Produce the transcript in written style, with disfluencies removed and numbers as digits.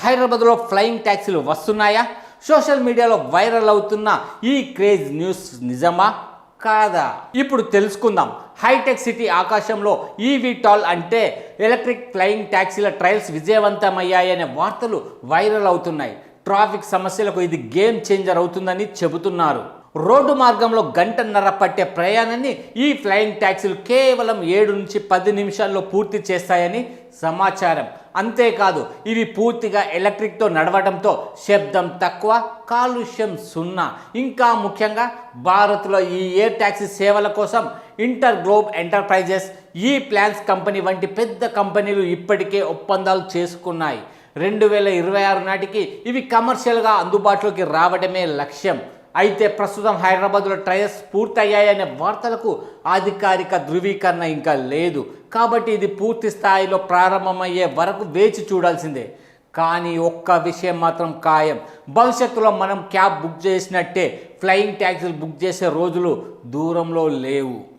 హైదరాబాద్లో ఫ్లయింగ్ ట్యాక్సీలు వస్తున్నాయా? సోషల్ మీడియాలో వైరల్ అవుతున్న ఈ క్రేజ్ న్యూస్ నిజమా కాదా? ఇప్పుడు తెలుసుకుందాం. హైటెక్ సిటీ ఆకాశంలో ఈవీటాల్ అంటే ఎలక్ట్రిక్ ఫ్లయింగ్ ట్యాక్సీల ట్రయల్స్ విజయవంతమయ్యాయనే వార్తలు వైరల్ అవుతున్నాయి. ట్రాఫిక్ సమస్యలకు ఇది గేమ్ చేంజర్ అవుతుందని చెబుతున్నారు. రోడ్డు మార్గంలో గంటన్నర పట్టే ప్రయాణాన్ని ఈ ఫ్లయింగ్ ట్యాక్సీలు కేవలం 7 నుంచి 10 నిమిషాల్లో పూర్తి చేస్తాయని సమాచారం. అంతేకాదు, ఇవి పూర్తిగా ఎలక్ట్రిక్తో నడవడంతో శబ్దం తక్కువ, కాలుష్యం సున్నా. ఇంకా ముఖ్యంగా భారత్లో ఈ ఎయిర్ ట్యాక్సీ సేవల కోసం ఇంటర్ గ్లోబ్ ఎంటర్ప్రైజెస్, ఈ ప్లాన్స్ కంపెనీ వంటి పెద్ద కంపెనీలు ఇప్పటికే ఒప్పందాలు చేసుకున్నాయి. 2026 నాటికి ఇవి కమర్షియల్గా అందుబాటులోకి రావడమే లక్ష్యం. అయితే ప్రస్తుతం హైదరాబాద్లో ట్రయల్స్ పూర్తయ్యాయనే వార్తలకు అధికారిక ధృవీకరణ ఇంకా లేదు. కాబట్టి ఇది పూర్తి స్థాయిలో ప్రారంభమయ్యే వరకు వేచి చూడాల్సిందే. కానీ ఒక్క విషయం మాత్రం ఖాయం, భవిష్యత్తులో మనం క్యాబ్ బుక్ చేసినట్టే ఫ్లయింగ్ ట్యాక్సీలు బుక్ చేసే రోజులు దూరంలో లేవు.